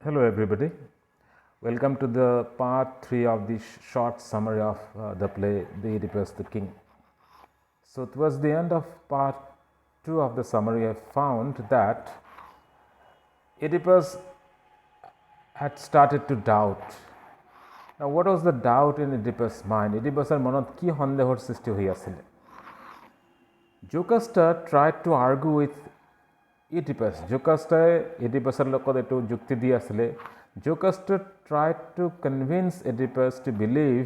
Hello everybody, welcome to the part 3 of the short summary of the play The Oedipus the King. So towards the end of part 2 of the summary I found that Oedipus had started to doubt. Now what was the doubt in Oedipus' mind? Oedipus's মনত কি সন্দেহৰ সৃষ্টি হৈ আছিল? Jocasta tried to argue with Oedipus. Jocasta Oedipusৰ লগত এইটো যুক্তি দি আছিলে. Jocasta tried to convince Oedipus to believe.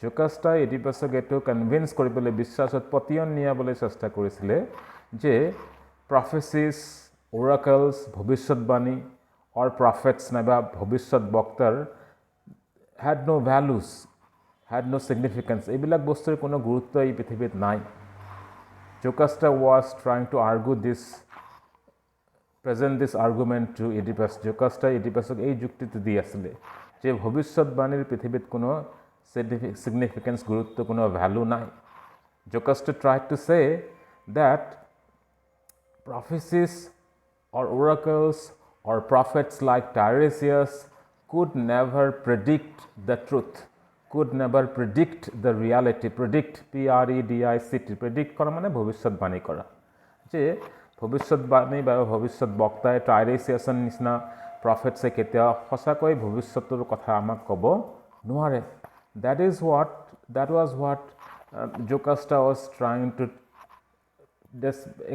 Jocasta Oedipusক এইটো কনভিন্স কৰিবলৈ বিশ্বাসত পতিয়ন নিয়াবলৈ চেষ্টা কৰিছিলে যে prophecies, oracles, ভৱিষ্যৎবাণী or prophets নাইবা ভৱিষ্যৎ বক্তাৰ had no values, had no significance. এইবিলাক বস্তুৰ কোনো গুৰুত্ব এই পৃথিৱীত নাই. Jocasta was trying to argue this, present this argument to Oedipus. Jocasta Oedipusক এই যুক্তিটো দি আছিলে যে ভৱিষ্যৎবাণীৰ পৃথিৱীত কোনো significance, গুৰুত্ব, কোনো ভ্যালু নাই. Jocasta tried to say that prophecies or oracles or prophets like Tiresias could never predict the truth, could never predict the reality. Predict, P-R-E-D-I-C-T, predict করা মানে ভবিষ্যৎবাণী করা, যে ভবিষ্যৎবাণী বা ভবিষ্যৎ বক্তাই টাইৰেছিয়াছৰ নিচিনা প্ৰফেটছে কেতিয়াও সঁচাকৈ ভৱিষ্যতৰ কথা আমাক ক'ব নোৱাৰে. That was what Jocasta was trying to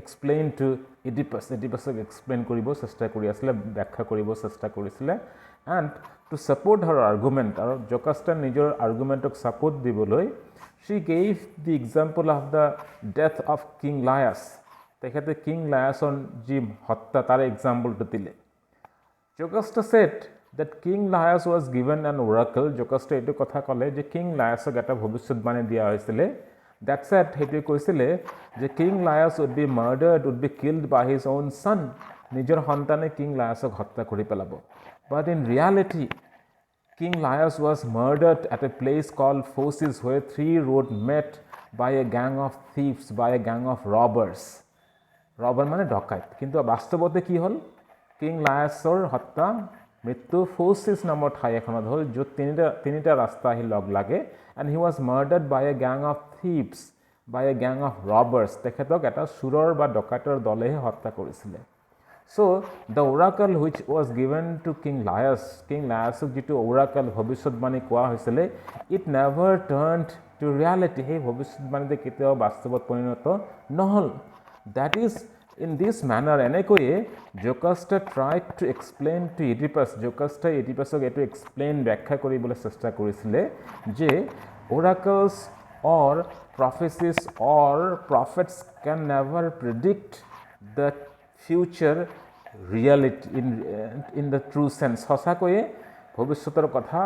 explain to Oedipus. Oedipusক explain কৰিব চেষ্টা কৰি আছিলে, ব্যাখ্যা কৰিব চেষ্টা কৰিছিলে. And to support her argument, আৰু Jocasta নিজৰ argumentক support দিবলৈ, she gave the example of the death of King Laius. তেখেতে কিং লায়াছৰ যি হত্যা তাৰ এক্সাম্পলটো দিলে. Jocasta said that King Laius was given an oracle. Jocasta এইটো কথা ক'লে যে কিং লায়াছক এটা ভৱিষ্যৎবাণী দিয়া হৈছিলে. That said, সেইটোৱে কৈছিলে যে king লায়াছ would be murdered, would be killed by his own son. নিজৰ সন্তানে কিং লায়াছক হত্যা কৰি পেলাব. But in reality, King Laius was murdered at a place called Phocis, where 3 roads met by a gang of thieves, by a gang of robbers. Robber মানে ডকাইত. কিন্তু বাস্তৱতে কি হ'ল? কিং লায়াছৰ হত্যা, মৃত্যু Phocis নামৰ ঠাই এখনত হ'ল, য'ত তিনিটা ৰাস্তা আহি লগ লাগে. And he was murdered by a gang of thieves, by a gang of robbers. তেখেতক এটা চুৰৰ বা ডকাইতৰ দলেহে হত্যা কৰিছিলে. So the oracle which was given to King Laius যিটো oracle ভৱিষ্যৎবাণী কোৱা হৈছিলে, it never turned to reality. সেই ভৱিষ্যৎবাণীতে কেতিয়াও বাস্তৱত পৰিণত নহ'ল. That is, in this manner, এনেকৈয়ে Jocasta tried to explain to Oedipus. Jocasta Oedipusক এইটো explain, ব্যাখ্যা কৰিবলৈ চেষ্টা কৰিছিলে যে oracles or prophecies or prophets can never predict the future reality in the true sense. সঁচাকৈয়ে ভৱিষ্যতৰ কথা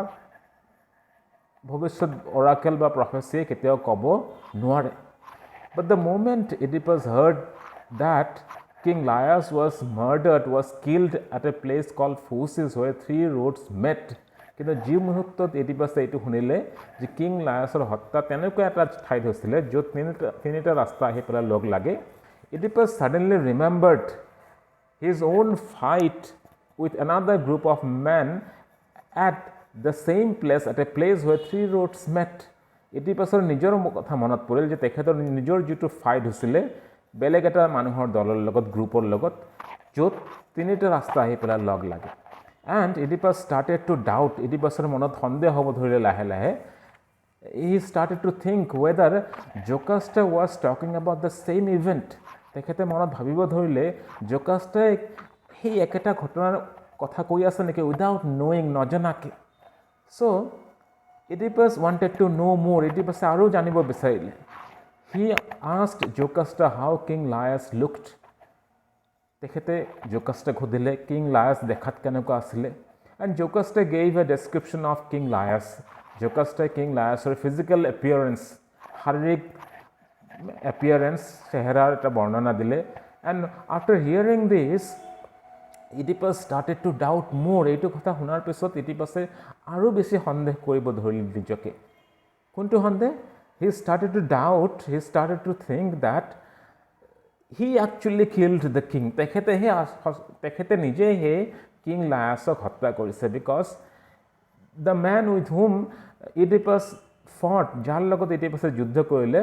ভৱিষ্যত oracle বা prophecy কেতিয়াও ক'ব নোৱাৰে. But the moment Oedipus heard that King Laius was murdered, was killed at a place called Phocis, where 3 roads met, কিন্তু যি মুহূৰ্তত Oedipus এইটো শুনিলে যে কিং লায়াছৰ হত্যা তেনেকুৱা এটা ঠাইত হৈছিলে য'ত তিনিটা ৰাস্তা আহি পেলাই লগ লাগে, Oedipus suddenly remembered his own fight with another group of men at the same place, at a place where 3 roads met. Oedipusৰ নিজৰ কথা মনত পৰিল যে তেখেতৰ নিজৰ যিটো ফাইট হৈছিলে বেলেগ এটা মানুহৰ দলৰ লগত, গ্ৰুপৰ লগত, য'ত তিনিটা ৰাস্তা আহি পেলাই লগ লাগে. And Oedipus started to doubt. Oedipusৰ মনত সন্দেহ হ'ব ধৰিলে লাহে লাহে. He started to think whether Jocasta was talking about the same event. তেখেতে মনত ভাবিব ধৰিলে Jocasta সেই একেটা ঘটনাৰ কথা কৈ আছে নেকি without knowing, নজনাকে. So Oedipus wanted to know more. Oedipus আৰু জানিব বিচাৰিলে. He asked Jocasta how King Laius looked. তেখেতে Jocasta সুধিলে King Laius দেখাত কেনেকুৱা আছিলে. And Jocasta gave a description of King Laius. Jocasta King Laiusৰ physical appearance, শাৰীৰিক appearance, চেহেৰাৰ এটা বৰ্ণনা দিলে. And after hearing this, Oedipus started to doubt more. এইটো কথা শুনাৰ পিছত Oedipusে আৰু বেছি সন্দেহ কৰিব ধৰিলে নিজকে. কোনটো সন্দেহ? He started to doubt, he started to think that he actually killed the king. তেখেতে নিজে হে কিং লায়াছক হত্যা কৰিছে because the man with whom Oedipus fought যাৰ লগত ইডিপাছে যুদ্ধ কৰিলে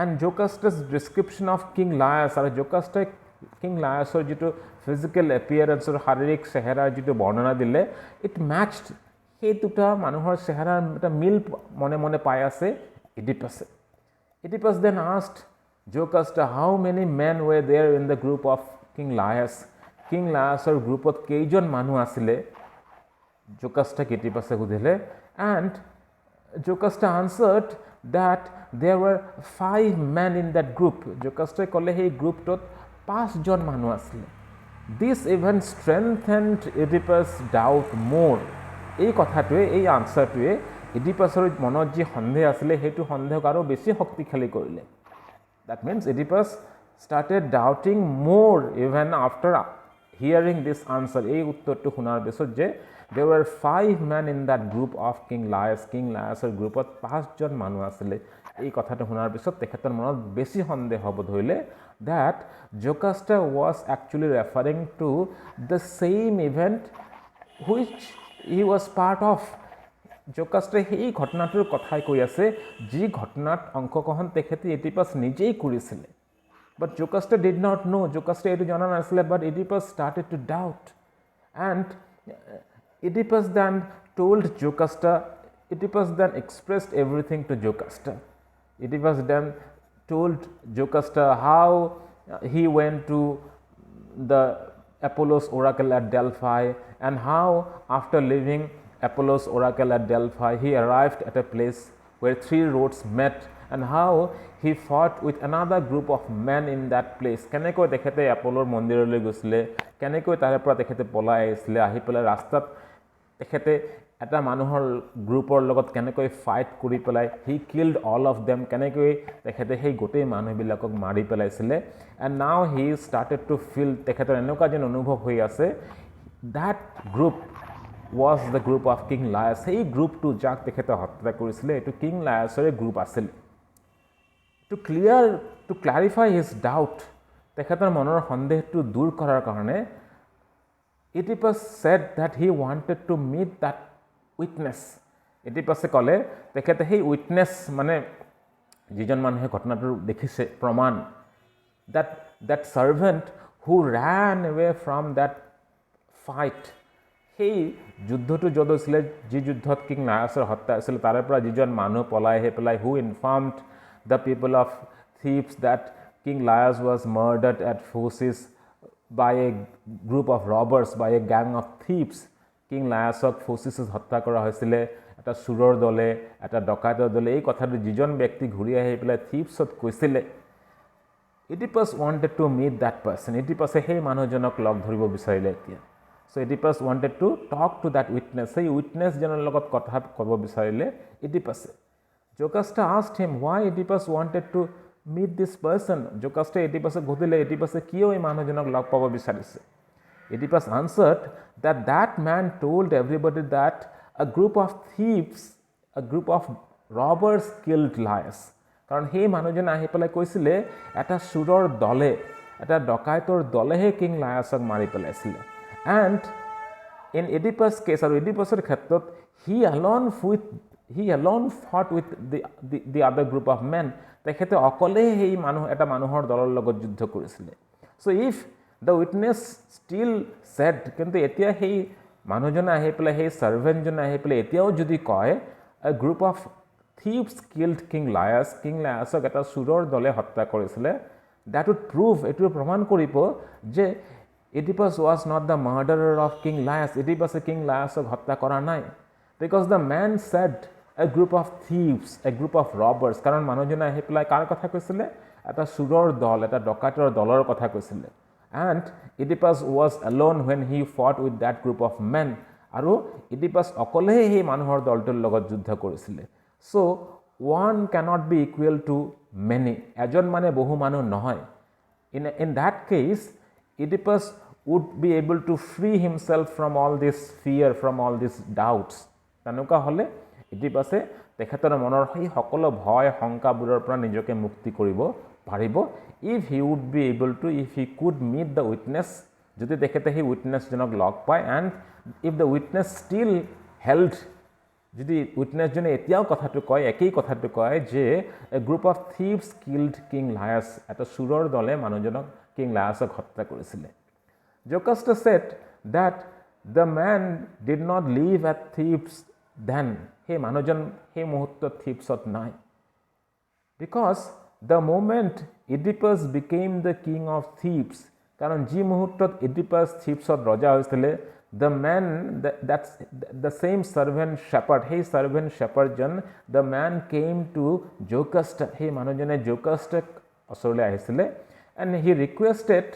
and Jocasta's description of king Laius আৰু জোকাষ্টাই কিং লায়াছৰ যিটো ফিজিকেল এপিয়াৰেঞ্চৰ শাৰীৰিক চেহেৰাৰ যিটো বৰ্ণনা দিলে ইট মেটচ্ড সেই দুটা মানুহৰ চেহেৰাৰ এটা মিল মনে মনে পাই আছে ইডিপাছে Oedipus then asked Jocasta how many men were there in the group of King Laius. King Laiusৰ গ্ৰুপত কেইজন মানুহ আছিলে Jocasta Oedipus সুধিলে and Jocasta answered that there were 5 men in that group. Jocasta ক'লে সেই গ্ৰুপটোত 5 জন মানুহ আছিলে. This event strengthened Oedipus' doubt more. এই কথাটোৱে এই আনসাৰটোৱে Oedipusৰ মনত যি সন্দেহ আছিলে সেইটো সন্দেহক আৰু বেছি শক্তিশালী কৰিলে. That means Oedipus started doubting more even after hearing this answer. এই উত্তৰটো শুনাৰ পিছত যে there were 5 men in that group of King Laius. King Laiusৰ গ্ৰুপত 5 জন মানুহ আছিলে. এই কথাটো শুনাৰ পিছত তেখেতৰ মনত বেছি সন্দেহ হ'ব ধৰিলে that Jocasta was actually referring to the same event which he was part of. Jocasta সেই ঘটনাটোৰ কথাই কৈ আছে যি ঘটনাত অংশগ্ৰহণ তেখেতে Oedipus নিজেই কৰিছিলে. But Jocasta did not know. Jocasta এইটো জনা নাছিলে but Oedipus started to doubt. And Oedipus then told Jocasta, Oedipus then expressed everything to Jocasta. Oedipus then told Jocasta how he went to the Apollo's oracle at Delphi and how after leaving Apollo's oracle at Delphi he arrived at a place where 3 roads met and how he fought with another group of men in that place. কেনেকৈ তেখেতে Apolloৰ মন্দিৰলৈ গৈছিলে কেনেকৈ তাৰে পৰা তেখেতে পলাই আহিছিলে আহি পেলাই ৰাস্তাত তেখেতে এটা মানুহৰ গ্ৰুপৰ লগত কেনেকৈ ফাইট কৰি পেলাই he killed all of them কেনেকৈ তেখেতে সেই গোটেই মানুহবিলাকক মাৰি পেলাইছিলে and now he started to feel তেখেতৰ এনেকুৱা যেন অনুভৱ হৈ আছে that group was the group of King Laius. সেই গ্ৰুপটো যাক তেখেতে হত্যা কৰিছিলে এইটো কিং লায়াছৰে গ্ৰুপ আছিল. To clarify his doubt তেখেতৰ মনৰ সন্দেহটো দূৰ কৰাৰ কাৰণে Oedipus said that he wanted to meet that witness. Oedipus ক'লে তেখেতে সেই witness মানে যিজন মানুহে ঘটনাটো দেখিছে প্ৰমাণ that servant who ran away from that fight. সেই যুদ্ধটো য'ত হৈছিলে যি যুদ্ধত কিং লায়াছৰ হত্যা হৈছিল তাৰে পৰা যিজন মানুহ পলাই আহি পেলাই who informed the people of Thebes that King Laius was murdered at Phocis by a group of robbers, by a gang of thieves. King Laiusক Phocis হত্যা কৰা হৈছিলে এটা চুৰৰ দলে এটা ডকাইতৰ দলে এই কথাটো যিজন ব্যক্তি ঘূৰি আহি পেলাই Thebesত কৈছিলে Oedipus wanted to meet that person. Oedipus সেই মানুহজনক লগ ধৰিব বিচাৰিলে এতিয়া. So Oedipus wanted to talk to that witness. সেই witness জনৰ লগত কথা ক'ব বিচাৰিলে Oedipus. Jocasta asked him why Oedipus wanted to meet this person. Jocasta Oedipus সুধিলে Oedipus কিয় এই মানুহজনক লগ পাব বিচাৰিছে. Oedipus answered that that man told everybody that a group of thieves, a group of robbers killed Laius. কাৰণ সেই মানুহজনে আহি পেলাই কৈছিলে এটা চুৰৰ দলে এটা ডকাইতৰ দলেহে কিং লায়াছক মাৰি পেলাইছিলে. And in Oedipus' case, or Oedipusৰ ক্ষেত্ৰত he alone fought with the other group of men. তেখেতে অকলে সেই এটা মানুহৰ দলৰ লগত যুদ্ধ কৰিছিলে. So if the witness still said, কিন্তু এতিয়া সেই মানুহজনে আহি পেলাই সেই সাৰ্ভেণ্টজনে আহি পেলাই এতিয়াও যদি কয় a group of thieves killed King Laius, King Laiusক এটা চুৰৰ দলে হত্যা কৰিছিলে, that would prove, এটো প্ৰমাণ কৰিব যে Oedipus was not the murderer of King Laius. Oedipus King Laiusক হত্যা কৰা নাই. Because the man said a group of thieves, a group of robbers. কাৰণ মানুহজনে আহি পেলাই কাৰ কথা কৈছিলে এটা চুৰৰ দল এটা ডকাইতৰ দলৰ কথা কৈছিলে. And Oedipus was alone when he fought with that group of men. আৰু Oedipus অকলে সেই মানুহৰ দলটোৰ লগত যুদ্ধ কৰিছিলে. So one cannot be equal to many. এজন মানে বহু মানুহ নহয়. In that case Oedipus would be able to free himself from all this fear, from all these doubts. তেনেকুৱা হলে Oedipus তেখেতৰ মনৰ সেই সকলো ভয় শংকাবোৰৰ পৰা নিজকে মুক্তি কৰিব পাৰিব if he would be able to, if he could meet the witness যদি তেখেতে সেই উইটনেছজনক লগ পায় and if the witness still held, যদি উইটনেছজনে এতিয়াও কথাটো কয়, একেই কথাটো কয় যে a group of thieves killed king Laius, এটা চোৰৰ দলে মানুহজনক কিং লায়াছক হত্যা কৰিছিলে। Jocasta said that the man did not live at Thebes then, সেই মানুহজন সেই মুহূৰ্তত থিবছত নাই, because the moment Oedipus became the king of Thebes, কাৰণ যি মুহূৰ্তত Oedipus থিবছত ৰজা হৈছিলে, the man, that's the same servant shepherd, সেই servant shepherdজন, the man came to Jocasta, সেই মানুহজনে Jocasta ওচৰলৈ আহিছিলে, and he requested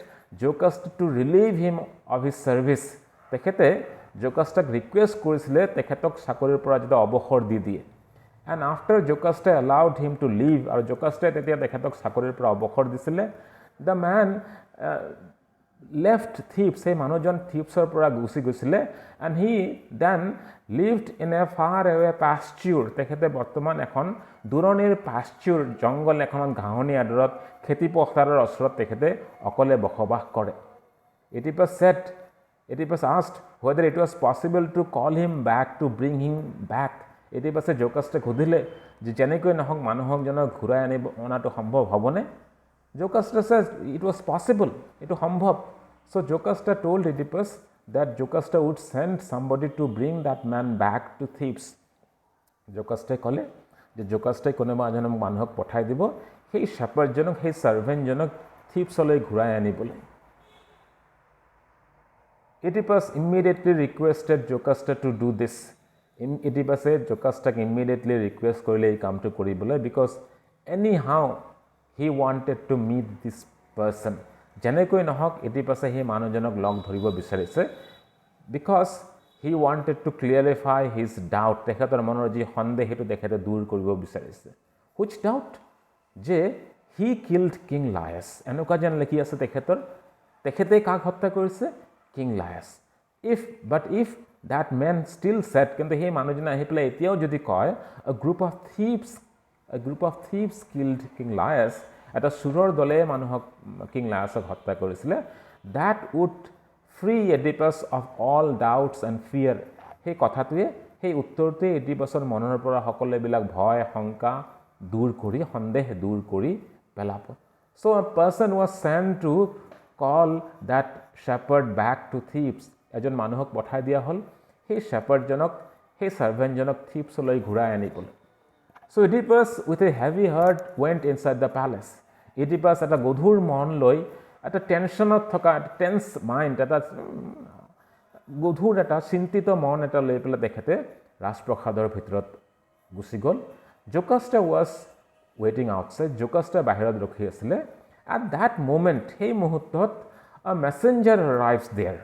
Jocasta to relieve him of his service, তেখেতে জোকাষ্টাক ৰিকুৱেষ্ট কৰিছিলে তেখেতক চাকৰিৰ পৰা যদি অৱসৰ দি দিয়ে। এণ্ড আফটাৰ জোকাষ্টাই এলাউড হিম টু লিভ, আৰু জোকাষ্টাই তেতিয়া তেখেতক চাকৰিৰ পৰা অৱসৰ দিছিলে, দ্য মেন লেফ্ট থিপছ, সেই মানুহজন থিপছৰ পৰা গুচি গৈছিলে, and he then lived in a far away pasture, তেখেতে বৰ্তমান এখন দূৰণিৰ পাষ্টিউৰ, জংঘল এখনত ঘাঁহনি আদৰত খেতিপথাৰৰ ওচৰত তেখেতে অকলে বসবাস কৰে। Oedipus asked whether it was possible to call him back, to bring him back. Oedipus জোকাষ্টাক সুধিলে যে যেনেকৈ নহওক মানুহজনক ঘূৰাই অনাটো সম্ভৱ হ'বনে? Jocasta says it was possible, এইটো সম্ভৱ। So Jocasta told Oedipus that Jocasta would send somebody to bring that man back to Thebes. Jocasta ক'লে যে জোকাষ্টাই কোনোবা এজনক মানুহক পঠাই দিব সেই শ্বেপাৰ্ডজনক, সেই ছাৰ্ভেণ্টজনক থিবছলৈ ঘূৰাই আনিবলৈ। Oedipus immediately requested Jocasta to do this. Oedipusে Jocastak immediately request কৰিলে এই কামটো কৰিবলৈ, because anyhow he wanted to meet this person. যেনেকৈ নহওক Oedipusে সেই মানুহজনক লগ ধৰিব বিচাৰিছে, because he wanted to clarify his doubt, তেখেতৰ মনৰ যি সন্দেহ সেইটো তেখেতে দূৰ কৰিব বিচাৰিছে। Which doubt? যে he killed King Laius, এনেকুৱা যেন লিখি আছে তেখেতে কাক হত্যা কৰিছে? King Laius. But if that man still said, কিন্তু সেই মানুহজনে আহি পেলাই এতিয়াও যদি কয় a group of thieves killed King Laius, এটা চোৰৰ দলে মানুহক King Laiusক হত্যা কৰিছিলে, that would free Oedipus of all doubts and fear. সেই কথাটোৱে, সেই উত্তৰটোৱে Oedipusৰ মনৰ পৰা সকলোবিলাক ভয় শংকা দূৰ কৰি, সন্দেহ দূৰ কৰি পেলাব। So a person was sent to call that shepherd back to Thebes. এজন মানুহক পঠাই দিয়া হ'ল সেই shepherdজনক, সেই servantজনক থিবছলৈ ঘূৰাই আনিবলৈ। So Oedipus with a heavy heart went inside the palace. Oedipus এটা গধুৰ মন লৈ, এটা টেনশ্যনত থকা, টেন্স মাইণ্ড, এটা গধুৰ এটা চিন্তিত মন এটা লৈ পেলাই তেখেতে ৰাজপ্ৰসাদৰ ভিতৰত গুচি গ'ল। Jocasta was waiting outside. Jocasta বাহিৰত ৰখি আছিলে। At that moment, সেই মুহূৰ্তত a messenger arrives there.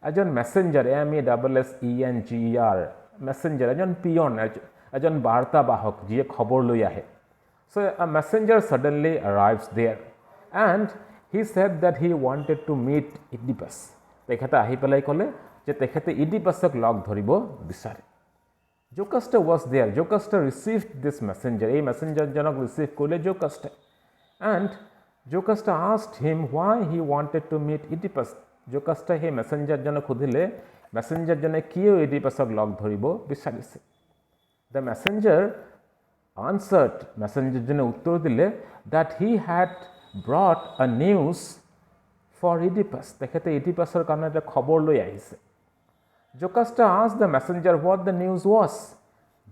এজন মেছেঞ্জাৰ, MESSENGER, মেছেঞ্জাৰ, এজন পিয়ন, এজন বাৰ্তাবাহক যিয়ে খবৰ লৈ আহে। So a messenger suddenly arrives there and he said that he wanted to meet Oedipus. তেখেতে আহি পেলাই ক'লে যে তেখেতে Oedipusক লগ ধৰিব বিচাৰে। Jocasta was there. Jocasta received this messenger. এই মেছেঞ্জাৰজনক ৰিচিভ কৰিলে Jocasta. And Jocasta asked him why he wanted to meet Oedipus. Jocasta সেই মেছেঞ্জাৰজনক সুধিলে মেছেঞ্জাৰজনে কিয় Oedipusক লগ ধৰিব বিচাৰিছে। The messenger answered, মেছেঞ্জাৰজনে উত্তৰ দিলে that he had brought a news for Oedipus. তেখেতে Oedipusৰ কাৰণে এটা খবৰ লৈ আহিছে। Jocasta asked the messenger what the news was.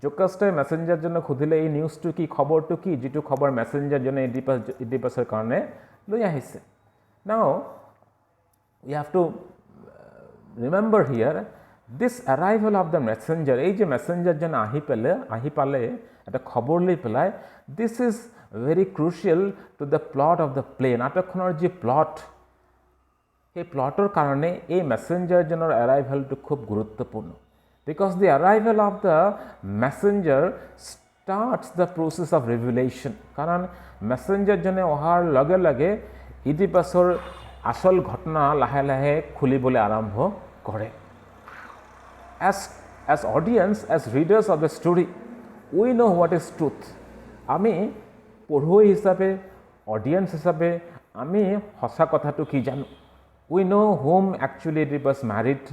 Jocasta মেছেঞ্জাৰজনক সুধিলে এই নিউজটো কি, খবৰটো কি, যিটো খবৰ মেছেঞ্জাৰজনে Oedipusৰ কাৰণে লৈ আহিছে। Now we have to remember here this arrival of the messenger, এই যে মেছেঞ্জাৰজন আহি পালে এটা খবৰ লৈ পেলাই, this is very crucial to the plot of the play. নাটকখনৰ যি প্লট, সেই প্লটৰ কাৰণে এই মেছেঞ্জাৰজনৰ এৰাইভেলটো খুব গুৰুত্বপূৰ্ণ। Because the arrival of the messenger starts the process of revelation. কাৰণ মেছেঞ্জাৰজনে অহাৰ লগে লগে Oedipusৰ আসল ঘটনা লাহে লাহে খুলিবলৈ আৰম্ভ কৰে। As audience, as readers of the story, we know what is truth. আমি পঢ়ুৱৈ হিচাপে, অডিয়েন্স হিচাপে আমি সঁচা কথাটো কি জানো। We know whom actually Oedipus married.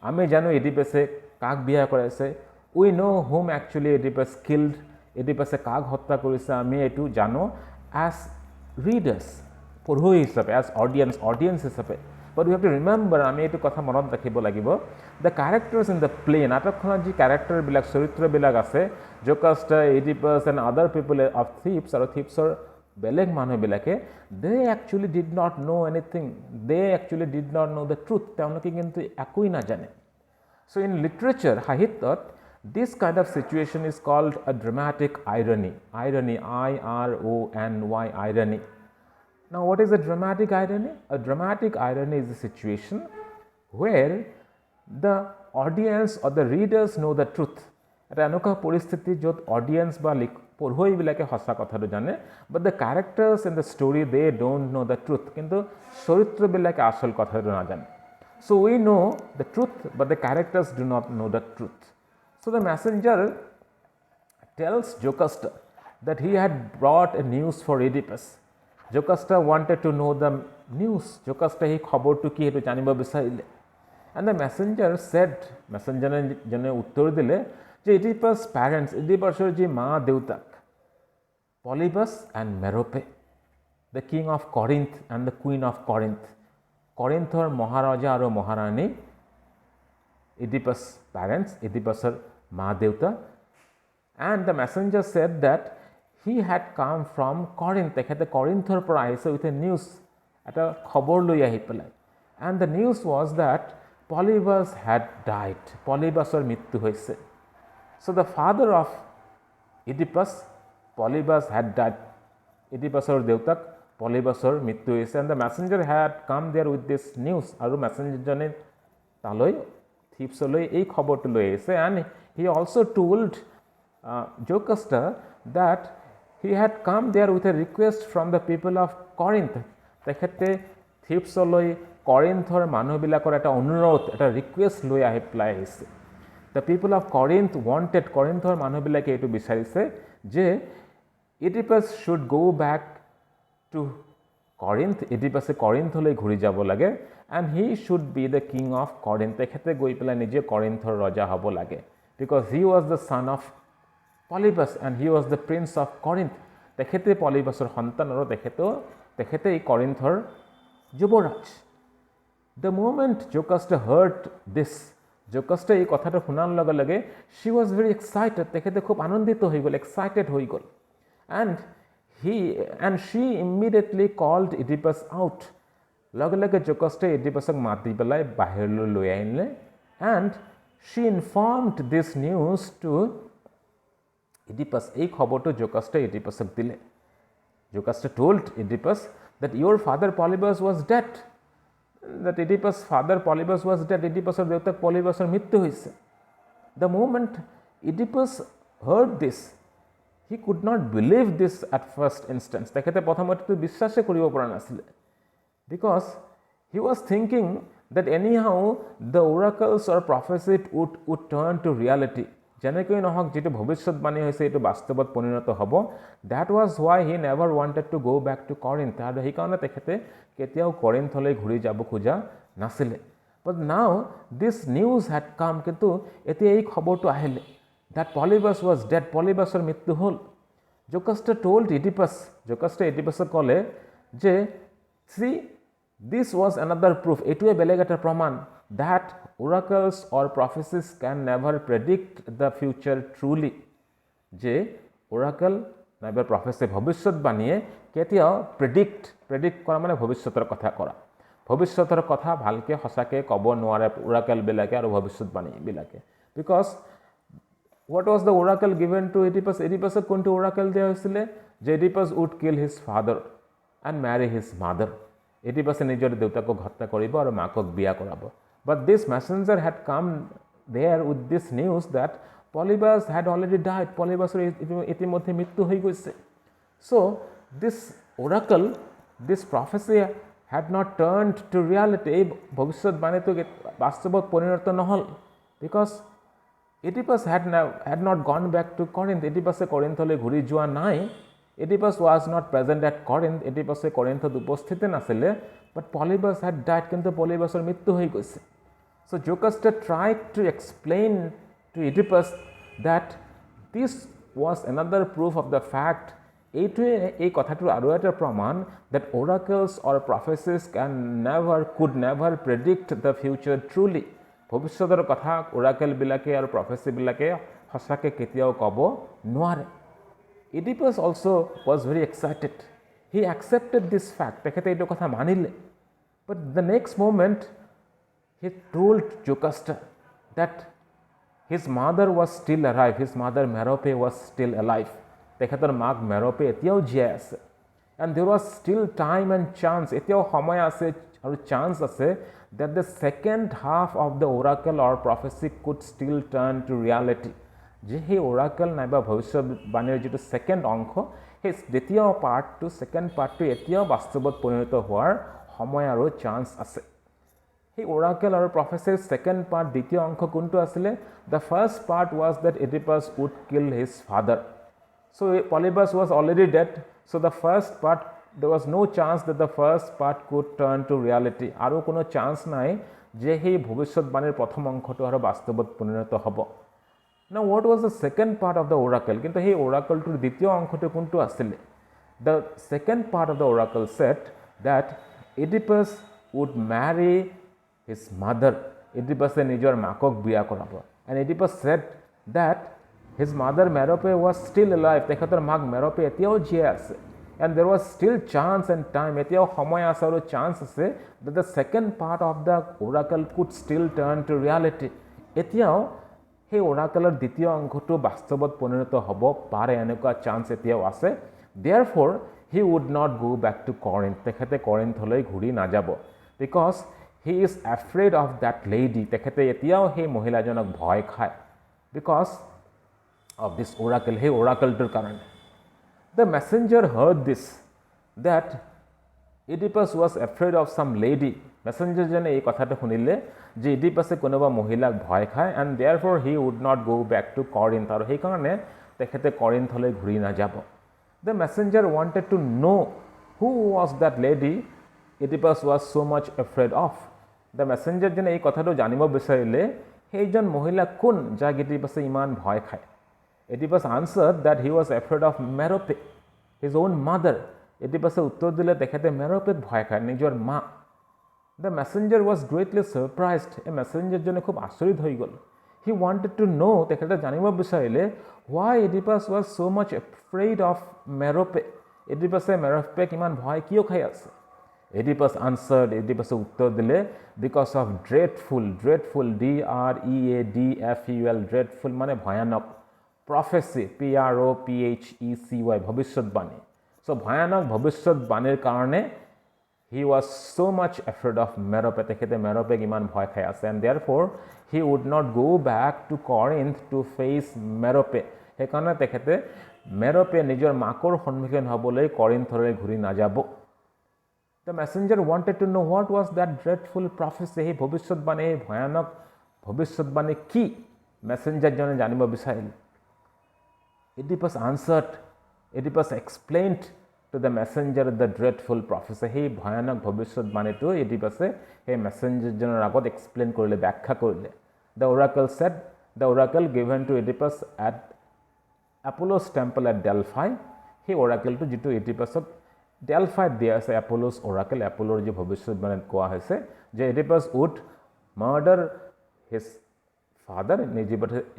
আমি জানো Oedipusে কাক বিয়া কৰাইছে. We know whom actually Oedipus killed. Oedipusে কাক হত্যা কৰিছে আমি এটো জানো as readers, পঢ়ুৱৈ হিচাপে, as audience হিচাপে. But we have to remember, আমি এটো কথা মনত ৰাখিব লাগিব, the characters in the play, নাটকখনত যি characterবিলাক, চৰিত্ৰবিলাক আছে, Jocasta, Oedipus and other people of Thebes আৰু Thebesৰ বেলেগ মানুহবিলাকে, they actually did not know anything. They actually did not know the truth. তেওঁলোকে কিন্তু একোই নাজানে. So in literature, সাহিত্যত, this kind of situation is called a dramatic irony. Irony, I-R-O-N-Y, irony. Now, what is a dramatic irony? A dramatic irony is a situation where the audience or the readers know the truth. এটা এনেকুৱা পৰিস্থিতি য'ত audience বা পঢ়ুৱৈবিলাকে সঁচা কথাটো জানে, but the characters in the story, they don't know the truth. কিন্তু চৰিত্ৰবিলাকে আসল কথাটো নাজানে. So we know the truth, but the characters do not know the truth. So the messenger tells Jocasta that he had brought a news for Oedipus. Jocasta wanted to know the news. Jocasta he খবৰটো কি হেতু জানিব বিচাৰিলে. And the messenger said, messenger জনে উত্তৰ দিলে যে Oedipus' parents, Oedipusৰ যি মা দেউতাক, Polybus and Merope, the king of Corinth and the queen of Corinth. Corinthৰ মহাৰাজা আৰু মহাৰাণী, Oedipus' parents, Oedipusৰ মা দেউতা. And the messenger said that he had come from Corinth. তেখেতে Corinthৰ পৰা আহিছে with a news, এটা খবৰ লৈ আহি পেলাই. And the news was that Polybus had died. Polybusৰ মৃত্যু হৈছে. So the father of Oedipus, Polybus, had died. Oedipusৰ দেউতাক Polybusৰ মৃত্যু হৈছে. And the messenger had come there with this news. আৰু messengerজনে তালৈ Thebesলৈ এই খবৰটো লৈ আহিছে. And he also told Jocasta that he had come there with a request from the people of Corinth. তেখেতে Thebesলৈ Corinthৰ মানুহবিলাকৰ এটা অনুৰোধ, এটা ৰিকুৱেষ্ট লৈ আহি পেলাই আহিছে. The people of Corinth wanted, Corinthৰ মানুহবিলাকে এইটো বিচাৰিছে যে Oedipus should go back to Corinth. Oedipusে Corinthলৈ ঘূৰি যাব লাগে, and he should be the king of Corinth. তেখেতে গৈ পেলাই নিজে Corinthৰ ৰজা হ'ব লাগে, because he was the son of Polybus and he was the prince of Corinth. তেখেতে Polybusৰ সন্তান আৰু তেখেতে এই Corinthৰ যুৱৰাজ. The moment Jocasta heard this, Jocasta এই কথাটো শুনাৰ লগে লগে, she was very excited. তেখেতে খুব আনন্দিত হৈ গ'ল, excited হৈ গ'ল. And she immediately called Oedipus out. লগে লগে Jocasta Oedipusক মাতি পেলাই বাহিৰলৈ লৈ আহিলে. And she informed this news to Oedipus. এই খবৰটো Jocasta Oedipusক দিলে. Jocasta told Oedipus that your father Polybus was dead. That Oedipus' father Polybus was dead. Oedipusৰ দেউতাক Polybusৰ মৃত্যু হৈছে. The moment Oedipus heard this, he could not believe this at first instance. তেখেতে প্ৰথমতে বিশ্বাসে কৰিব পৰা নাছিলে, because he was thinking that anyhow the oracles or prophecy would turn to reality. যেনেকৈ নহওক যেটো ভৱিষ্যতবাণী হৈছে এটো বাস্তৱত পৰিণত হ'ব. That was why he never wanted to go back to Corinth. আৰু সেইকাৰণে তেখেতে কেতিয়াও Corinthলৈ ঘূৰি যাব খোজা নাছিলে. But now this news had come. কিন্তু এতিয়া এই খবৰটো আহিলে that Polybus was dead. Polybusৰ মৃত্যু হ'ল. Jocasta told Oedipus, Jocasta Oedipusক ক'লে যে see, this was another proof. এটোৱে বেলেগ এটা প্ৰমাণ that oracles or prophecies can never predict the future truly. যে oracle নাইবা prophecy ভৱিষ্যতবাণীয়ে কেতিয়াও predict কৰা মানে ভৱিষ্যতৰ কথা কৰা, ভৱিষ্যতৰ কথা ভালকে সঁচাকে ক'ব নোৱাৰে oracle বিলাকে আৰু ভৱিষ্যতবাণী বিলাকে. Because what was the oracle given to Oedipus? Oedipusক কোনটো oracle দিয়া হৈছিলে যে Oedipus would kill his father and marry his mother. Oedipusে নিজৰ দেউতাকক হত্যা কৰিব আৰু মাকক বিয়া কৰাব. But this messenger had come there with this news that Polybus had already died. Polybusৰ ইতিমধ্যে মৃত্যু হৈ গৈছে. So this oracle, this prophecy had not turned to reality. এই ভৱিষ্যতবাণীটো বাস্তৱত পৰিণত নহল, because Oedipus had not gone back to Corinth. Oedipusে Corinthলৈ ঘূৰি যোৱা নাই. Oedipus was not present at Corinth. Oedipusে Corinthত উপস্থিত নাছিলে. but Polybus had died, কিন্তু পলিবাছৰ মৃত্যু হৈ গৈছে। So Jocasta tried to explain to Oedipus that this was another proof of the fact, এই কথাটোৰ আৰু এটা প্ৰমাণ, that oracles or prophecies could never predict the future truly. ভৱিষ্যতৰ কথা ওৰাকেলবিলাকে আৰু প্ৰফেচিবিলাকে সঁচাকৈ কেতিয়াও ক'ব নোৱাৰে। Oedipus also was very excited. He accepted this fact. তেখেতে এইটো কথা মানিলে। But the next moment, he told Jocasta that his mother was still alive. His mother Merope was still alive. তেখেতৰ মাক মেৰপে এতিয়াও জীয়াই আছে। And there was still time and chance. এতিয়াও সময় আছে আৰু চান্স আছে that the second half of the oracle or prophecy could still turn to reality. যে সেই oracle নাইবা ভৱিষ্যৎবাণীৰ যিটো ছেকেণ্ড অংশ, সেই দ্বিতীয় পাৰ্টটো, ছেকেণ্ড পাৰ্টটো এতিয়াও বাস্তৱত পৰিণত হোৱাৰ সময় আৰু চান্স আছে। সেই oracle আৰু prophecyৰ ছেকেণ্ড পাৰ্ট, দ্বিতীয় অংশ কোনটো আছিলে? The first part was that Oedipus would kill his father. So Polybus was already dead. So the first part, there was no chance that the first part could turn to reality. আৰু কোনো chance নাই যে সেই ভৱিষ্যৎবাণীৰ প্ৰথম অংশটো আৰু বাস্তৱত পৰিণত হ'ব। Now what was the second part of the oracle? কিন্তু সেই oracleটোৰ দ্বিতীয় অংশটো কোনটো আছিলে? The second part of the oracle said that Oedipus would marry his mother. Oedipusে নিজৰ মাকক বিয়া কৰাব। And Oedipus said that his mother Merope was still alive. তেখেতৰ মাক মেৰপে এতিয়াও জীয়াই আছে। And there was still chance and time. এতিয়াও সময় আছে আৰু চান্স আছে that the second part of the oracle could still turn to reality. এতিয়াও সেই oracle-ৰ দ্বিতীয় অংশটো বাস্তৱত পৰিণত হ'ব পাৰে, এনেকুৱা চান্স এতিয়াও আছে। Therefore, he would not go back to Corinth. তেখেতে কৰিন্থলৈ ঘূৰি নাযাব। Because he is afraid of that lady. তেখেতে এতিয়াও সেই মহিলাজনক ভয় খায়। Because of this oracle, hey oracleটোৰ কাৰণে। The messenger heard this, that Oedipus was afraid of some lady. মেছেঞ্জাৰজনে এই কথাটো শুনিলে যে Oedipusে কোনোবা মহিলাক ভয় খায়, and therefore he would not go back to Corinth. আৰু সেইকাৰণে তেখেতে কৰিন্থলৈ ঘূৰি নাযাব। The messenger wanted to know who was that lady Oedipus was so much afraid of. The messengerজনে এই কথাটো জানিব বিচাৰিলে সেইজন মহিলা কোন যাক Oedipusে ইমান ভয় খায়। Oedipus answered that he was afraid of Merope, his own mother. Oedipusে উত্তৰ দিলে তেখেতে মেৰপেক ভয় খায়, নিজৰ মা। The messenger was greatly surprised. এই মেছেঞ্জাৰজনে খুব আচৰিত হৈ গ'ল। He wanted to know, তেখেতে জানিব বিচাৰিলে why Oedipus was so much afraid of Merope. Oedipusে মেৰপেক ইমান ভয় কিয় খাই আছে? Oedipus answered, Oedipusে উত্তৰ দিলে, because of dreadful, DREADFUL, dreadful মানে ভয়ানক, prophecy, PROPHECY, ভৱিষ্যৎবাণী। So ভয়ানক ভৱিষ্যৎবাণীৰ কাৰণে he was so much afraid of Merope. তেখেতে মেৰপেক ইমান ভয় খাই আছে, and therefore he would not go back to Corinth to face Merope. সেইকাৰণে তেখেতে মেৰপে নিজৰ মাকৰ সন্মুখীন হ'বলৈ কৰিন্থলৈ ঘূৰি নাযাব। The messenger wanted to know what was that dreadful prophecy. সেই ভৱিষ্যৎবাণী, এই ভয়ানক ভৱিষ্যৎবাণী কি? মেছেঞ্জাৰজনে জানিব বিচাৰিলে। Oedipus answered, Oedipus explained to the messenger the dreadful prophecy. সেই ভয়ানক ভৱিষ্যৎবাণীটো Oedipusে সেই মেছেঞ্জাৰজনৰ আগত এক্সপ্লেইন কৰিলে, ব্যাখ্যা কৰিলে। The oracle said, the oracle given to Oedipus at Apollo's temple at Delphi. সেই oracle-টো যিটো Oedipusক ডেলফাইত দিয়া আছে, Apollo's oracle, Apolloৰ যি ভৱিষ্যৎবাণীত কোৱা হৈছে যে Oedipus would murder his father.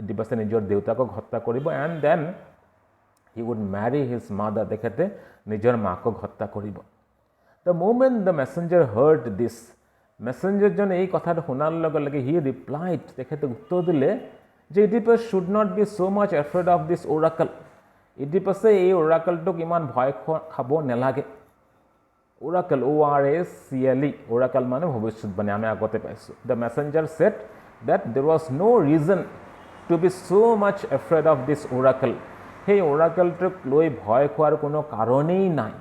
Oedipusে নিজৰ দেউতাকক হত্যা কৰিব, and then he would marry his mother. তেখেতে নিজৰ মাকক হত্যা কৰিব। The moment the messenger heard this, মেছেঞ্জাৰজনে এই কথাটো শুনাৰ লগে লগে he replied, তেখেতে উত্তৰ দিলে যে Oedipus should not be so much afraid of this oracle. Oedipusে এই oracle-টোক ইমান ভয় খাব নেলাগে। Oracle, ORACLE, oracle মানে ভৱিষ্যৎবাণী, আমি আগতে পাইছোঁ। The messenger said that there was no reason to be so much afraid of this oracle. সেই oracle-টোক লৈ ভয় খোৱাৰ কোনো কাৰণেই নাই।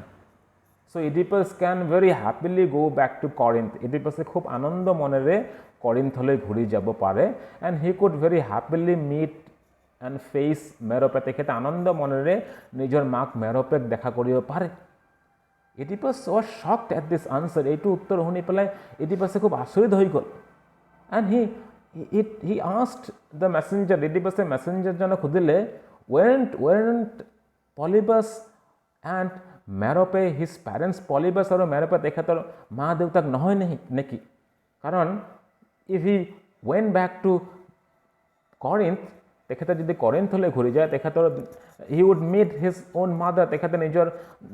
So Oedipus can very happily go back to Corinth. Oedipusে খুব আনন্দ মনেৰে কৰিন্থলৈ ঘূৰি যাব পাৰে, and he could very happily meet and face Merope. তেখেতে আনন্দ মনেৰে নিজৰ মাক মেৰপেক দেখা কৰিব পাৰে। Oedipus was shocked at this answer. এইটো উত্তৰ শুনি পেলাই Oedipus খুব আচৰিত হৈ গ'ল। And he asked the messenger, Oedipus messenger জনক সুধিলে, weren't Polybus and Merope his parents? Polybus আৰু Merope তেখেতৰ মা দেউতাক নহয় নেকি? কাৰণ if he went back to Corinth, তেখেতে যদি কৰিন্থলৈ ঘূৰি যায়, তেখেতৰ he would meet his own mother,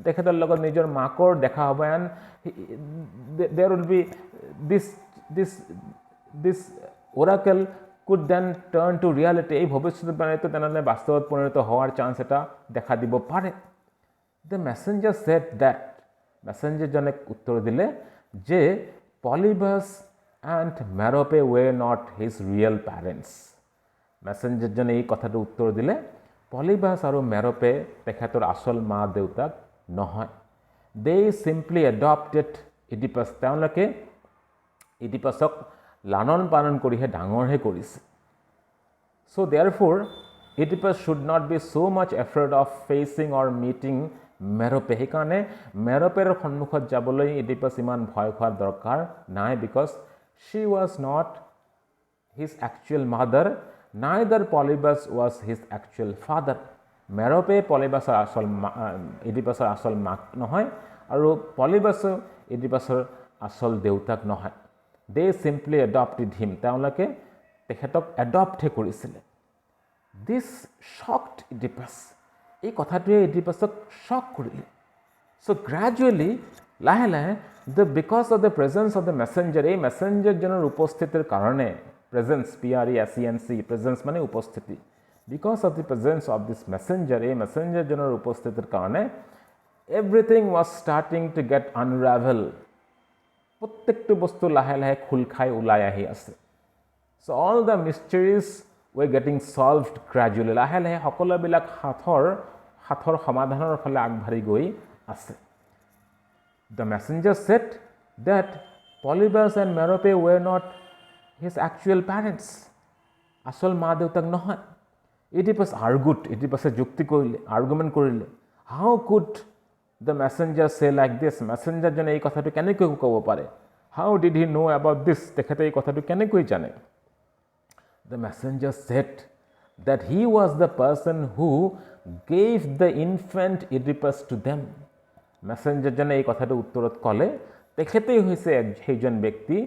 তেখেতৰ লগত নিজৰ মাকৰ দেখা হ'ব, and there would be this oracle could then turn to reality. এই ভৱিষ্যতবাণীটো তেনেহ'লে বাস্তৱত পৰিণত হোৱাৰ চান্স এটা দেখা দিব পাৰে। The messenger said that, messenger জনে উত্তৰ দিলে যে Polybus and Merope were not his real parents. Messenger জনে এই কথাটো উত্তৰ দিলে পলিবাছ আৰু মেৰপে তেখেতৰ আচল মা দেউতাক নহয়। They simply adopted Oedipus. তেওঁলোকে Oedipusক লালন পালন কৰিহে ডাঙৰহে কৰিছে। So therefore, Oedipus should not be so much afraid of facing or meeting Merope. সেইকাৰণে মেৰপেৰ সন্মুখত যাবলৈ Oedipus ইমান ভয় খোৱাৰ দৰকাৰ নাই, because she was not his actual mother. Neither Polybus was his actual father. Merope Polybusৰ Oedipusৰ আসল মাক নহয়, আৰু Polybus Oedipusৰ আসল দেউতাক নহয়। They simply adopted him. তেওঁলোকে তেখেতক এডপ্টহে কৰিছিলে। This shocked Oedipus. এই কথাটোৱে Oedipusক শক কৰিলে। So gradually, লাহে লাহে, because of the presence of the messenger, এই মেছেঞ্জাৰজনৰ উপস্থিতিৰ কাৰণে, presence, P-R-E-S-E-N-C, presence মানে উপস্থিতি, because of the presence of this messenger, এই মেছেঞ্জাৰজনৰ উপস্থিতিৰ কাৰণে everything was starting to get unravel. প্ৰত্যেকটো বস্তু লাহে লাহে খোল খাই ওলাই আহি আছে। So all the mysteries were getting solved gradually. লাহে লাহে সকলোবিলাক হাতৰ সমাধানৰ ফালে আগবাঢ়ি গৈ আছে। The messenger said that Polybus and Merope were not his actual parents. আসল মা দেউতাক নহয়। Oedipus argued, Oedipusে যুক্তি কৰিলে, আৰ্গুমেণ্ট কৰিলে। How could the messenger say like this? Messenger জনে এই কথাটো কেনেকৈ ক'ব পাৰে? How did he know about this? তেখেতে এই কথাটো কেনেকৈ জানে? The messenger said that he was the person who gave the infant Oedipus to them. Messenger জনে এই কথাটো উত্তৰত ক'লে, তেখেতেই হৈছে সেইজন ব্যক্তি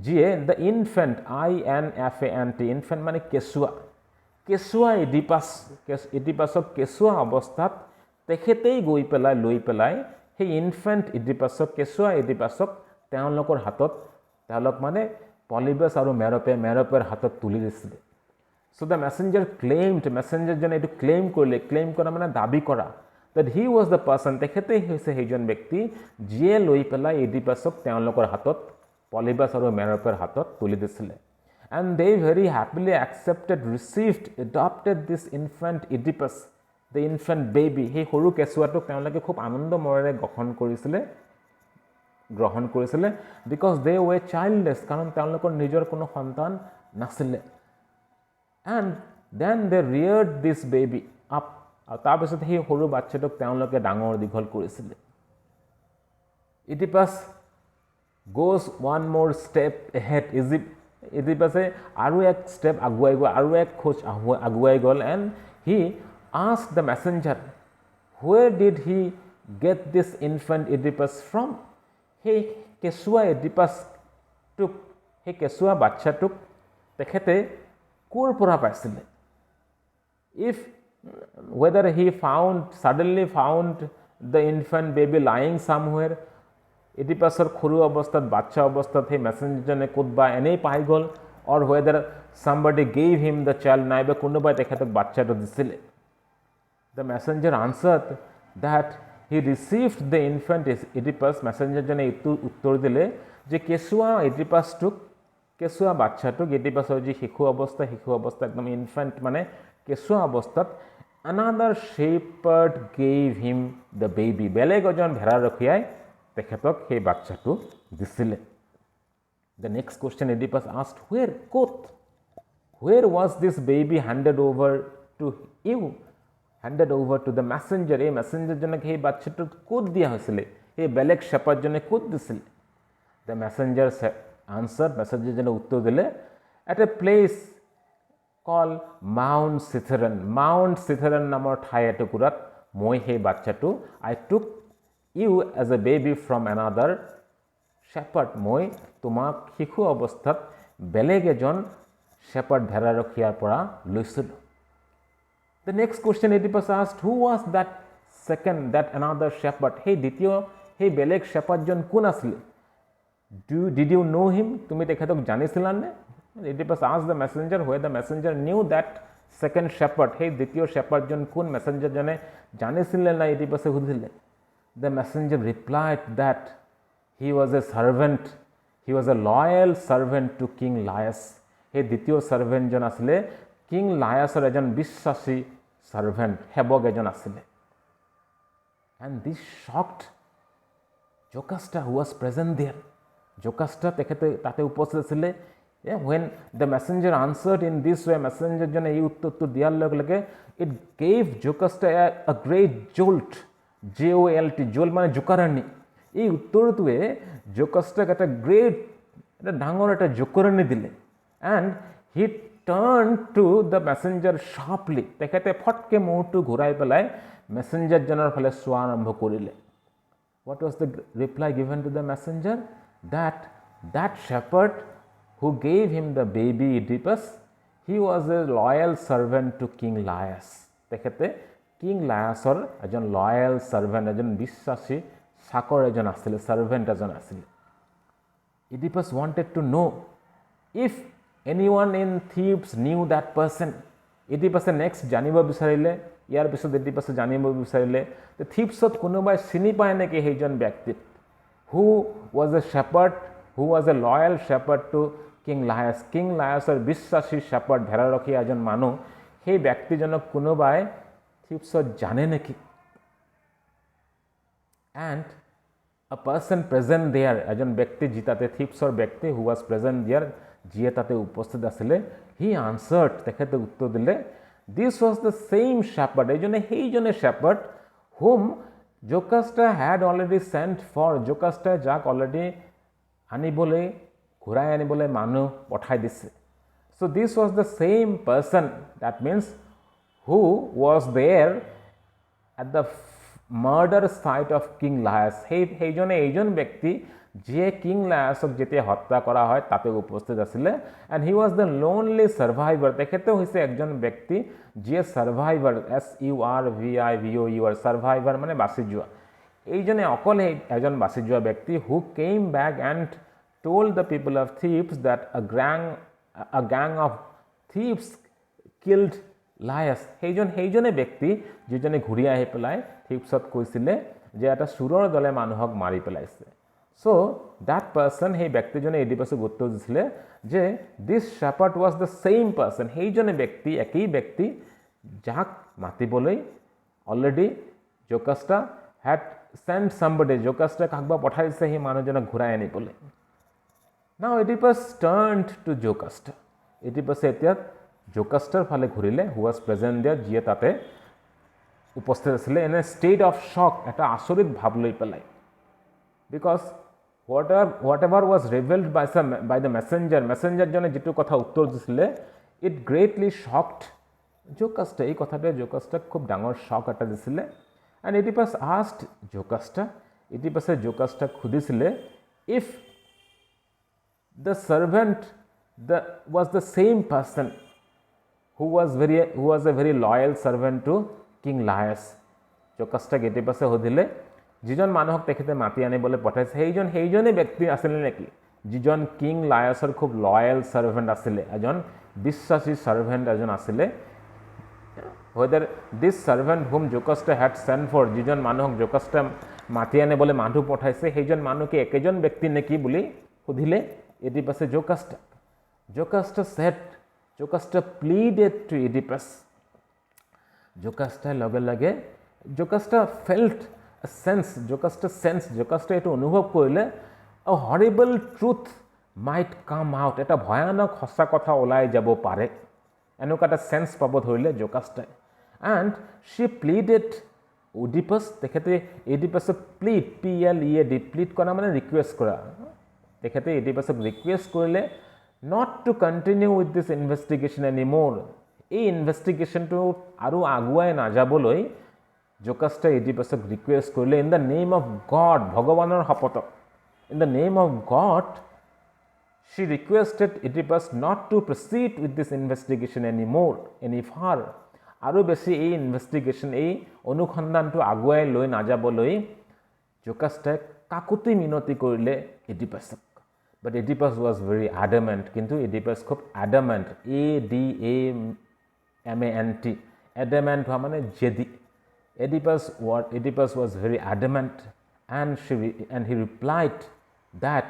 যিয়ে দ্য ইনফেণ্ট, INFANT, ইনফেণ্ট মানে কেঁচুৱা Oedipusক কেঁচুৱা অৱস্থাত তেখেতেই লৈ পেলাই সেই ইনফেণ্ট কেঁচুৱা Oedipusক তেওঁলোকৰ হাতত, তেওঁলোক মানে Polybus আৰু মেৰপেৰ হাতত তুলি দিছিলে। So the messenger claimed, মেছেঞ্জাৰজনে এইটো ক্লেইম কৰিলে, ক্লেইম কৰা মানে দাবী কৰা, that he was the person, তেখেতেই হৈছে সেইজন ব্যক্তি যিয়ে লৈ পেলাই Oedipusক তেওঁলোকৰ হাতত, Polybus আৰু মেৰপেৰ হাতত তুলি দিছিলে। And they very happily accepted, received, adopted this infant Oedipus, the infant baby. সেই সৰু কেঁচুৱাটোক তেওঁলোকে খুব আনন্দ মনেৰে গ্ৰহণ কৰিছিলে, because they were childless, কাৰণ তেওঁলোকৰ নিজৰ কোনো সন্তান নাছিলে। And then they reared this baby up. আৰু তাৰপিছত সেই সৰু বাচ্চাটোক তেওঁলোকে ডাঙৰ দীঘল কৰিছিলে। Oedipus goes one more step ahead. Oedipusে আৰু এক ষ্টেপ আগুৱাই গ'ল, আৰু এক খোজ আগুৱাই গ'ল, and he asked the messenger, where did he get this infant Oedipus from? সেই কেঁচুৱা Oedipusটোক, সেই কেঁচুৱা বাচ্চাটোক তেখেতে ক'ৰ পৰা পাইছিলে? Whether he suddenly found the infant baby lying somewhere, Oedipusৰ সৰু অৱস্থাত, বাচ্চা অৱস্থাত সেই মেছেঞ্জাৰজনে ক'তবা এনেই পাই গ'ল, or whether somebody gave him the child, নাইবা কোনোবাই তেখেতক বাচ্চাটো দিছিলে। The messenger answered that he received the infant Oedipus. মেছেঞ্জাৰজনে এইটো উত্তৰ দিলে যে কেঁচুৱা বাচ্চাটোক, Oedipusৰ যি শিশু অৱস্থা একদম ইনফেণ্ট মানে কেঁচুৱা অৱস্থাত, another shepherd gave him the baby. বেলেগ এজন ভেড়া ৰখীয়াই তেখেতক সেই বাচ্চাটো দিছিলে। The next question Oedipus asked, where was this baby handed over to you? Handed over to the messenger. এই মেছেঞ্জাৰজনক সেই বাচ্চাটো ক'ত দিয়া হৈছিলে? সেই বেলেগ শেপাৰ্ডজনে ক'ত দিছিলে দ্য মেছেঞ্জাৰ আনচাৰ মেছেঞ্জাৰজনে উত্তৰ দিলে at a place call Mount Cithaeron নামৰ ঠাই এটুকুৰাত মই সেই বাচ্চাটো I took you as a baby from another shepherd মই তোমাক শিশু অৱস্থাত বেলেগ এজন শেপাৰ্ড ভেড়াৰখীয়াৰ পৰা লৈছিলোঁ The next question Oedipus asked, who was that another shepherd? Hey, hey, বেলেগ shepherdজন কোন আছিল? Did you know him? তুমি তেখেতক জানিছিলা নে? Oedipus asked the messenger whether the messenger knew that second shepherd. Hey, দ্বিতীয় shepherdজন কোন messenger জনে জানিছিলে না Oedipus সুধিলে? The messenger replied that he was a servant. He was a loyal servant to King Laius. Hey, দ্বিতীয় servantজন আসলে king লায়াছৰ এজন বিশ্বাসী সাৰ্ভেণ্ট সেৱক এজন আছিলে and this shocked Jocasta who was present there Jocasta তেখেতে তাতে উপস্থিত আছিলে when the messenger answered in this way মেছেঞ্জাৰজনে এই উত্তৰটো দিয়াৰ লগে লগে it gave জোকাষ্টা a great jolt jolt jolt মানে জোকাৰণি এই উত্তৰটোৱে জোকাষ্টাক এটা ডাঙৰ এটা জোকৰণি দিলে and he turned to the messenger sharply তেখেতে ফটকে মুহটো ঘূৰাই পেলাই মেছেঞ্জাৰজনৰ ফালে চোৱা আৰম্ভ কৰিলে what was the reply given to the messenger that shepherd who gave him the baby Oedipus he was a loyal servant to King Laius তেখেতে king লায়াছৰ এজন লয়াল সাৰ্ভেণ্ট এজন বিশ্বাসী চাকৰ এজন আছিল সাৰ্ভেণ্ট এজন আছিল Oedipus wanted to know if anyone in Thebes knew that person Oedipus next জানিব বিচাৰিলে ইয়াৰ পিছত Oedipus জানিব বিচাৰিলে যে থিবছত কোনোবাই চিনি পায় নেকি সেইজন ব্যক্তিক who was a shepherd who was a loyal shepherd to King Laiusৰ বিশ্বাসী shepherd ভেড়াৰখীয়া এজন মানুহ সেই ব্যক্তিজনক কোনোবাই থিবছত জানে নেকি and a person present there এজন ব্যক্তি জিতাতে থিবছৰ ব্যক্তি who was present there যিয়ে তাতে উপস্থিত আছিলে he answered তেখেতে উত্তৰ দিলে this was the same shepherd এইজনে সেইজনে shepherd whom Jocasta had already sent for Jocasta যাক already আনিবলৈ ঘূৰাই আনিবলৈ মানুহ পঠাই দিছে so this was the same person that means who was there at the murder site of King Laius সেইজনে এইজন ব্যক্তি যিয়ে কিং লায়াছক যেতিয়া হত্যা কৰা হয় তাতে উপস্থিত আছিলে and he was the lonely survivor তেখেতেও হৈছে একজন ব্যক্তি যিয়ে সাৰ্ভাইভাৰ SURVIVOUR সাৰ্ভাইভাৰ মানে বাচি যোৱা এইজনে অকলে এজন বাচি যোৱা ব্যক্তি who came back and told the people of Thebes that a gang of thieves killed Laius সেইজনে ব্যক্তি যিজনে ঘূৰি আহি পেলাই থিবছত কৈছিলে যে এটা চুৰৰ দলে মানুহক মাৰি পেলাইছে so that person hey ব্যক্তিজনে Oedipusক উত্তৰ দিছিলে যে this shepherd was the same person সেইজনে ব্যক্তি একই ব্যক্তি যাক মাতিবলৈ already Jocasta had sent somebody Jocasta কাকবা পঠাইছে সেই মানুহজনক ঘূৰাই আনিবলৈ now Oedipus turned to Jocasta Oedipus এতিয়া Jocastar ফালে ঘূৰিলে who was present there যিয়ে তাতে উপস্থিত আছিলে in a state of shock এটা আচৰিত ভাৱ লৈ পেলাই because whatever was revealed by the messenger জনে যেটো কথা উত্তৰ দিছিলে it greatly shocked Jocasta এই কথাতে Jocasta খুব ডাঙৰ shock এটা দিছিলে and Oedipus asked Jocasta Jocasta খুদিছিলে if the servant was the same person who was a very loyal servant to King Laius Jocasta Oedipus সুধিলে যিজন মানুহক তেখেতে মাতি আনিবলৈ পঠাইছে সেইজনে ব্যক্তি আছিল নেকি যিজন কিং লায়াছৰ খুব লয়াল সাৰ্ভেণ্ট আছিলে এজন বিশ্বাসী সাৰ্ভেণ্ট এজন আছিলে whether this servant whom Jocasta had sent for যিজন মানুহক Jocasta মাতি আনিবলৈ মানুহ পঠাইছে সেইজন মানুহকে একেজন ব্যক্তি নেকি বুলি সুধিলে Oedipus Jocasta pleaded to Oedipus Jocasta লগে লগে Jocasta felt a sense Jocasta এটো অনুভৱ কৰিলে a horrible truth might come out এটা ভয়ানক সঁচা কথা ওলাই যাব পাৰে এনেকুৱা এটা সেন্স পাব ধৰিলে Jocasta and she pleaded ওডিপাছ তেখেতে এডিপাছক প্লিড প্লিড কৰা মানে ৰিকুৱেষ্ট কৰা তেখেতে এডিপাছক ৰিকুৱেষ্ট কৰিলে not to continue with this investigation anymore এই ইনভেষ্টিগেশ্যনটো আৰু আগুৱাই নাযাবলৈ জোকাষ্টাৰে এডিপাছক ৰিকুৱেষ্ট কৰিলে in the name of God ভগৱানৰ শপতত in the name of God she requested Oedipus not to proceed with this investigation anymore any far আৰু বেছি এই ইনভেষ্টিগেশ্যন এই অনুসন্ধানটো আগুৱাই লৈ নাযাবলৈ জোকাষ্টাৰে কাকুতি মিনতি কৰিলে এডিপাছক but Oedipus was very adamant কিন্তু Oedipus খুব adamant ADAMANT adamant হোৱা মানে জেদি Oedipus was very adamant and he replied that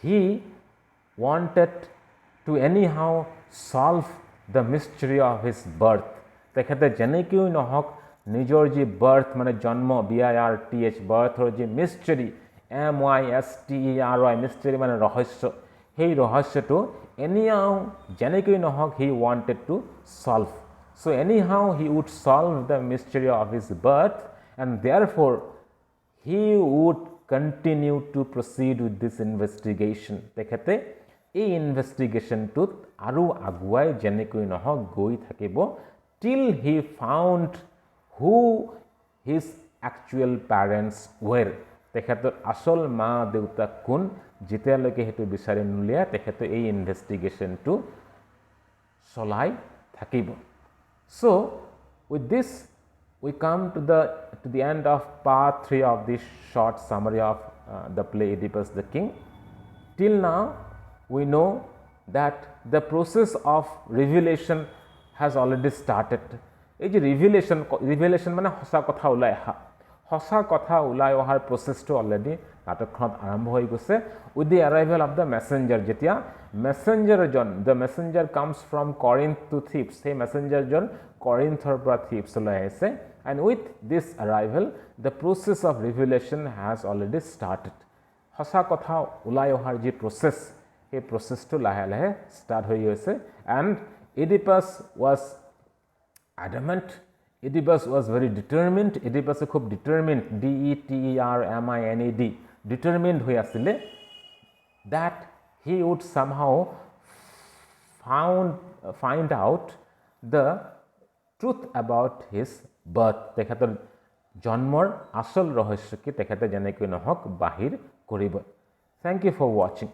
he wanted to anyhow solve the mystery of his birth তেখেতে যেনেকৈ নহওক নিজৰ যি বাৰ্থ মানে জন্ম BIRTH বাৰ্থৰ যি মিষ্টেৰী MYSTERY মিষ্টেৰী মানে ৰহস্য সেই ৰহস্যটো anyhow যেনেকৈ নহওক he wanted to solve so anyhow he would solve the mystery of his birth and therefore he would continue to proceed with this investigation তেখেতে এই ইনভেষ্টিগেশ্যনটোত আৰু আগুৱাই যেনেকৈ নহওক গৈ থাকিব till he found who his actual parents were তেখেতৰ আসল মা দেউতা কোন যেতিয়ালৈকে হেতু বিচাৰি নুলিয়া তেখেতে এই ইনভেষ্টিগেশ্যনটো চলাই থাকিব so with this we come to the end of part 3 of this short summary of the play Oedipus the King till now we know that the process of revelation has already started এই যে revelation মানে সঁচা কথা ওলাই অহাৰ প্ৰচেছটো already নাটকখনত আৰম্ভ হৈ গৈছে with the arrival of the messenger যেতিয়া the messenger comes from Corinth to Thebes সেই মেছেঞ্জাৰজন কৰিন্থৰ পৰা থিপছলৈ আহিছে and with this arrival the process of revelation has already started সঁচা কথা ওলাই অহাৰ যি প্ৰচেছ সেই প্ৰচেছটো লাহে লাহে ষ্টাৰ্ট হৈ গৈছে and Oedipus was adamant Oedipus was very determined Oedipus খুব determined DETERMINED determined হৈ আছিল that he would somehow find out the truth about his birth তেখেতৰ জন্মৰ আসল ৰহস্য কি তেখেতে যেনেকৈ নহওক বাহিৰ কৰিব Thank you for watching